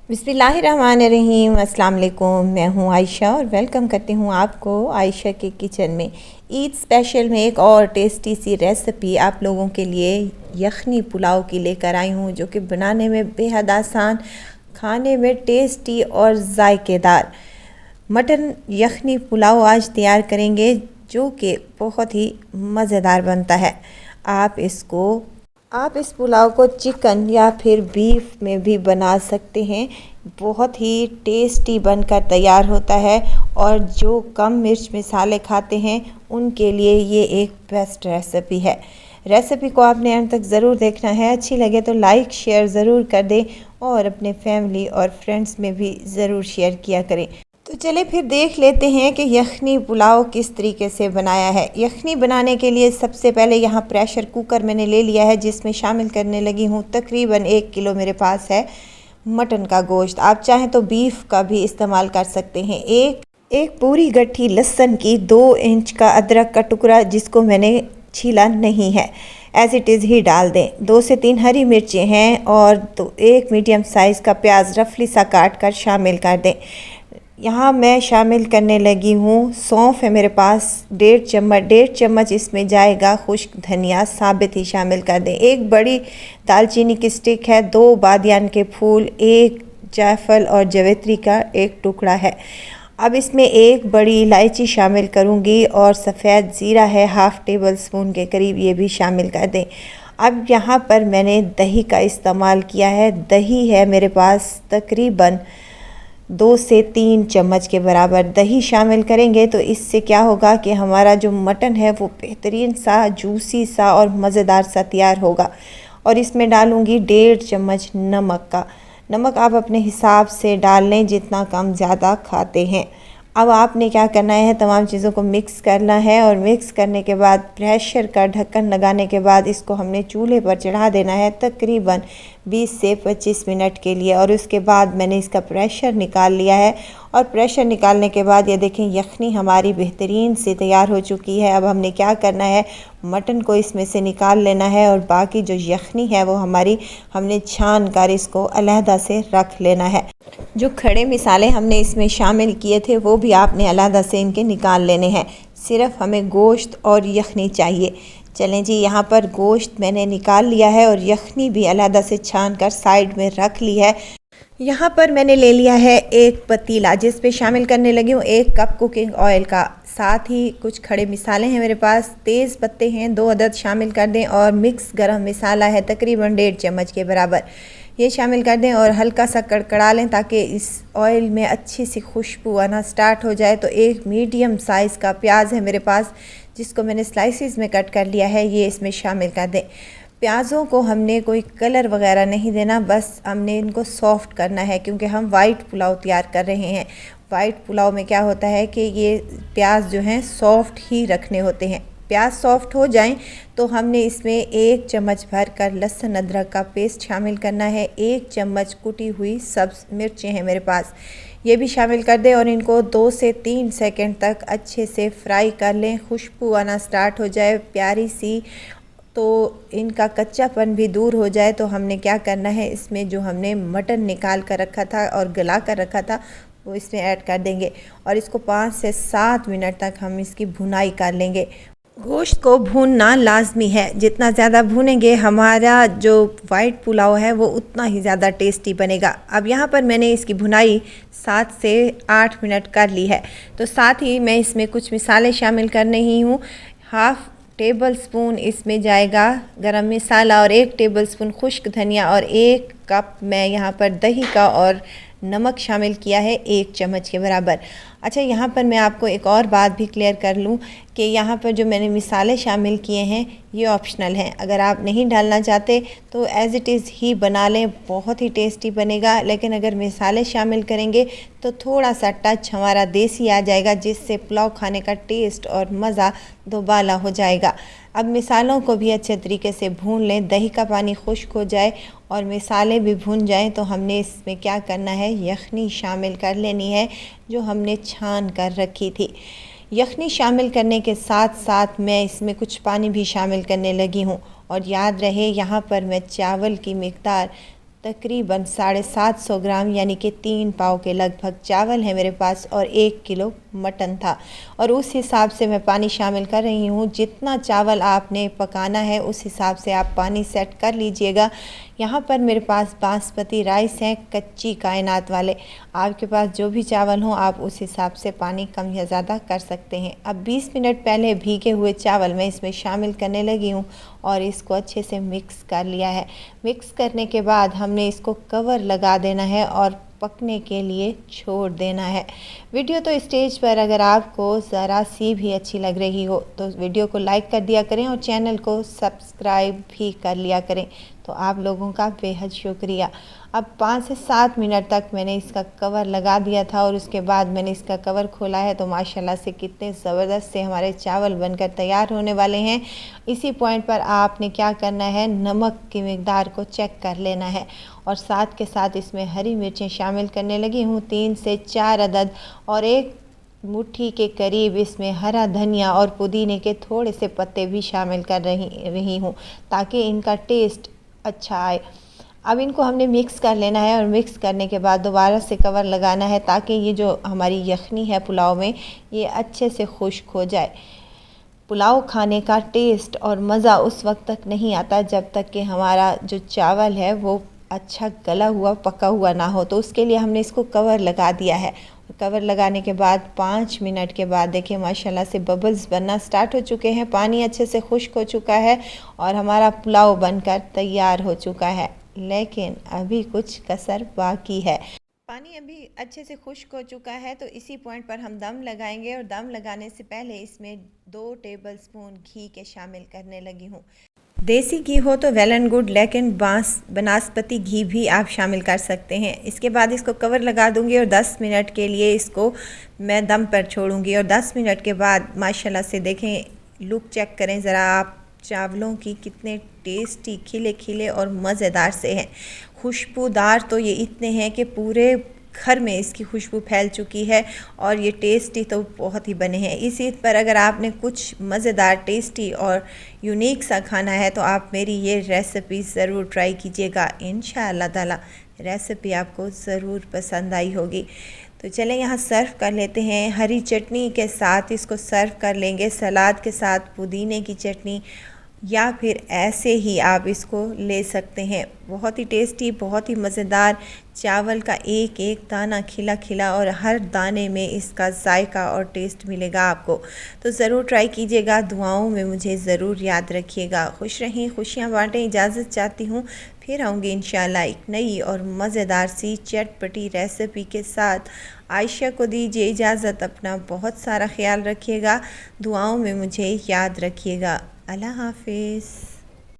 बिस्मिल्लाहिर्रहमानिर्रहीम। अस्सलाम वालेकुम। मैं हूँ आयशा और वेलकम करती हूँ आपको आयशा के किचन में। ईद स्पेशल में एक और टेस्टी सी रेसिपी आप लोगों के लिए यखनी पुलाव की लेकर आई हूँ, जो कि बनाने में बेहद आसान, खाने में टेस्टी और जायकेदार मटन यखनी पुलाव आज तैयार करेंगे, जो कि बहुत ही मज़ेदार बनता है। आप इस पुलाव को चिकन या फिर बीफ में भी बना सकते हैं। बहुत ही टेस्टी बनकर तैयार होता है और जो कम मिर्च मसाले खाते हैं उनके लिए ये एक बेस्ट रेसिपी है। रेसिपी को आपने अंत तक ज़रूर देखना है। अच्छी लगे तो लाइक शेयर ज़रूर कर दें और अपने फैमिली और फ्रेंड्स में भी ज़रूर शेयर किया करें। तो चले फिर देख लेते हैं कि यखनी पुलाव किस तरीके से बनाया है। यखनी बनाने के लिए सबसे पहले यहाँ प्रेशर कुकर मैंने ले लिया है, जिसमें शामिल करने लगी हूँ तकरीबन 1 किलो मेरे पास है मटन का गोश्त। आप चाहें तो बीफ का भी इस्तेमाल कर सकते हैं। एक पूरी गट्ठी लहसुन की, 2 इंच का अदरक का टुकड़ा जिसको मैंने छीला नहीं है, एज इट इज़ ही डाल दें। 2 से 3 हरी मिर्चें हैं और तो 1 मीडियम साइज़ का प्याज रफली सा काट कर शामिल कर दें। यहाँ मैं शामिल करने लगी हूँ सौंफ है मेरे पास 1.5 चम्मच इसमें जाएगा खुश्क धनिया साबित ही शामिल कर दें। 1 बड़ी दालचीनी की स्टिक है, 2 बादियान के फूल, 1 जायफल और जवित्री का 1 टुकड़ा है। अब इसमें 1 बड़ी इलायची शामिल करूँगी और सफ़ेद ज़ीरा है 1/2 टेबल स्पून के करीब, ये भी शामिल कर दें। अब यहाँ पर मैंने दही का इस्तेमाल किया है। दही है मेरे पास तकरीबन 2 से 3 चम्मच के बराबर दही शामिल करेंगे, तो इससे क्या होगा कि हमारा जो मटन है वो बेहतरीन सा, जूसी सा और मज़ेदार सा तैयार होगा। और इसमें डालूँगी 1.5 चम्मच नमक का। नमक आप अपने हिसाब से डाल लें, जितना कम ज़्यादा खाते हैं। अब आपने क्या करना है, तमाम चीज़ों को मिक्स करना है और मिक्स करने के बाद प्रेशर का ढक्कन लगाने के बाद इसको हमने चूल्हे पर चढ़ा देना है तकरीबन 20 से 25 मिनट के लिए। और उसके बाद मैंने इसका प्रेशर निकाल लिया है और प्रेशर निकालने के बाद ये देखें यखनी हमारी बेहतरीन से तैयार हो चुकी है। अब हमने क्या करना है, मटन को इसमें से निकाल लेना है और बाकी जो यखनी है वो हमने छान कर इसको अलहदा से रख लेना है। जो खड़े मिसाले हमने इसमें शामिल किए थे वो भी आपने अलहदा से इनके निकाल लेने हैं। सिर्फ हमें गोश्त और यखनी चाहिए। चलें जी, यहाँ पर गोश्त मैंने निकाल लिया है और यखनी भी अलहदा से छान कर साइड में रख ली है। यहाँ पर मैंने ले लिया है एक पतीला, जिस पे शामिल करने लगी हूँ 1 कप कुकिंग ऑयल का। साथ ही कुछ खड़े मिसाले हैं मेरे पास, तेज़ पत्ते हैं 2 अदद शामिल कर दें और मिक्स गरम मसाला है तकरीबन 1.5 चम्मच के बराबर, ये शामिल कर दें और हल्का सा कड़कड़ा लें ताकि इस ऑयल में अच्छी सी खुशबू आना स्टार्ट हो जाए। तो 1 मीडियम साइज़ का प्याज है मेरे पास, जिसको मैंने स्लाइसिस में कट कर लिया है, ये इसमें शामिल कर दें। प्याज़ों को हमने कोई कलर वगैरह नहीं देना, बस हमने इनको सॉफ़्ट करना है, क्योंकि हम वाइट पुलाव तैयार कर रहे हैं। वाइट पुलाव में क्या होता है कि ये प्याज जो हैं सॉफ़्ट ही रखने होते हैं। प्याज सॉफ़्ट हो जाएं तो हमने इसमें 1 चम्मच भर कर लहसुन अदरक का पेस्ट शामिल करना है। 1 चम्मच कुटी हुई सब्ज़ मिर्चें हैं मेरे पास, ये भी शामिल कर दें और इनको 2 से 3 सेकंड तक अच्छे से फ्राई कर लें। खुशबू आना स्टार्ट हो जाए प्यारी सी, तो इनका कच्चापन भी दूर हो जाए, तो हमने क्या करना है, इसमें जो हमने मटन निकाल कर रखा था और गला कर रखा था वो इसमें ऐड कर देंगे और इसको 5 से 7 मिनट तक हम इसकी भुनाई कर लेंगे। गोश्त को भूनना लाजमी है, जितना ज़्यादा भूनेंगे हमारा जो वाइट पुलाव है वो उतना ही ज़्यादा टेस्टी बनेगा। अब यहाँ पर मैंने इसकी भुनाई 7 से 8 मिनट कर ली है। तो साथ ही मैं इसमें कुछ मिसाले शामिल कर रही हूँ। 1/2 टेबल स्पून इसमें जाएगा गरम मसाला और 1 टेबल स्पून खुश्क धनिया और 1 कप मैं यहाँ पर दही का और नमक शामिल किया है 1 चम्मच के बराबर। अच्छा, यहाँ पर मैं आपको एक और बात भी क्लियर कर लूँ कि यहाँ पर जो मैंने मिसाले शामिल किए हैं ये ऑप्शनल हैं। अगर आप नहीं डालना चाहते तो एज़ इट इज़ ही बना लें, बहुत ही टेस्टी बनेगा। लेकिन अगर मिसाले शामिल करेंगे तो थोड़ा सा टच हमारा देसी आ जाएगा, जिससे पुलाव खाने का टेस्ट और मज़ा दोबाला हो जाएगा। अब मिसालों को भी अच्छे तरीके से भून लें, दही का पानी खुश्क हो जाए और मिसाले भी भून जाएं, तो हमने इसमें क्या करना है, यखनी शामिल कर लेनी है जो हमने छान कर रखी थी। यखनी शामिल करने के साथ साथ मैं इसमें कुछ पानी भी शामिल करने लगी हूँ। और याद रहे, यहाँ पर मैं चावल की मिकदार तकरीबन 750 ग्राम यानी कि 3 पाव के लगभग चावल है मेरे पास और 1 किलो मटन था। और उस हिसाब से मैं पानी शामिल कर रही हूँ। जितना चावल आपने पकाना है उस हिसाब से आप पानी सेट कर लीजिएगा। यहाँ पर मेरे पास बासमती राइस हैं, कच्ची कायनात वाले। आपके पास जो भी चावल हो आप उस हिसाब से पानी कम या ज़्यादा कर सकते हैं। अब 20 मिनट पहले भीगे हुए चावल मैं इसमें शामिल करने लगी हूँ और इसको अच्छे से मिक्स कर लिया है। मिक्स करने के बाद हमने इसको कवर लगा देना है और पकने के लिए छोड़ देना है। वीडियो तो स्टेज पर अगर आपको ज़रा सी भी अच्छी लग रही हो तो वीडियो को लाइक कर दिया करें और चैनल को सब्सक्राइब भी कर लिया करें, तो आप लोगों का बेहद शुक्रिया। अब 5 से 7 मिनट तक मैंने इसका कवर लगा दिया था और उसके बाद मैंने इसका कवर खोला है तो माशाल्लाह से कितने ज़बरदस्त से हमारे चावल बनकर तैयार होने वाले हैं। इसी पॉइंट पर आपने क्या करना है, नमक की मिक़दार को चेक कर लेना है और साथ के साथ इसमें हरी मिर्चें शामिल करने लगी हूँ 3 से 4 अदद और 1 मुट्ठी के करीब इसमें हरा धनिया और पुदीने के थोड़े से पत्ते भी शामिल कर रही हूँ ताकि इनका टेस्ट अच्छा आए। अब इनको हमने मिक्स कर लेना है और मिक्स करने के बाद दोबारा से कवर लगाना है ताकि ये जो हमारी यखनी है पुलाव में ये अच्छे से खुश्क हो जाए। पुलाव खाने का टेस्ट और मज़ा उस वक्त तक नहीं आता जब तक कि हमारा जो चावल है वो अच्छा गला हुआ पका हुआ ना हो। तो उसके लिए हमने इसको कवर लगा दिया है। कवर लगाने के बाद 5 मिनट के बाद देखिए माशाल्लाह से बबल्स बनना स्टार्ट हो चुके हैं, पानी अच्छे से खुश्क हो चुका है और हमारा पुलाव बनकर तैयार हो चुका है। लेकिन अभी कुछ कसर बाकी है। पानी अभी अच्छे से खुश्क हो चुका है तो इसी पॉइंट पर हम दम लगाएंगे और दम लगाने से पहले इसमें 2 टेबलस्पून घी के शामिल करने लगी हूँ। देसी घी हो तो वेल एंड गुड, लेकिन बनास्पति घी भी आप शामिल कर सकते हैं। इसके बाद इसको कवर लगा दूंगी और 10 मिनट के लिए इसको मैं दम पर छोड़ूंगी और 10 मिनट के बाद माशाल्लाह से देखें, लुक चेक करें ज़रा आप चावलों की, कितने टेस्टी खिले खिले और मज़ेदार से हैं। खुशबूदार तो ये इतने हैं कि पूरे घर में इसकी खुशबू फैल चुकी है और ये टेस्टी तो बहुत ही बने हैं। इस ईद पर अगर आपने कुछ मज़ेदार, टेस्टी और यूनिक सा खाना है तो आप मेरी ये रेसिपी ज़रूर ट्राई कीजिएगा। इंशाअल्लाह ताला रेसिपी आपको ज़रूर पसंद आई होगी। तो चलें यहाँ सर्व कर लेते हैं। हरी चटनी के साथ इसको सर्व कर लेंगे, सलाद के साथ पुदीने की चटनी, या फिर ऐसे ही आप इसको ले सकते हैं। बहुत ही टेस्टी, बहुत ही मज़ेदार, चावल का एक एक दाना खिला खिला और हर दाने में इसका जायका और टेस्ट मिलेगा आपको। तो ज़रूर ट्राई कीजिएगा। दुआओं में मुझे ज़रूर याद रखिएगा। खुश रहें, खुशियाँ बाँटें। इजाज़त चाहती हूँ, फिर आऊँगी इंशाल्लाह एक नई और मज़ेदार सी चटपटी रेसिपी के साथ। आयशा को दीजिए इजाज़त। अपना बहुत सारा ख्याल रखिएगा। दुआओं में मुझे याद रखिएगा। अल्लाह हाफ़िज़।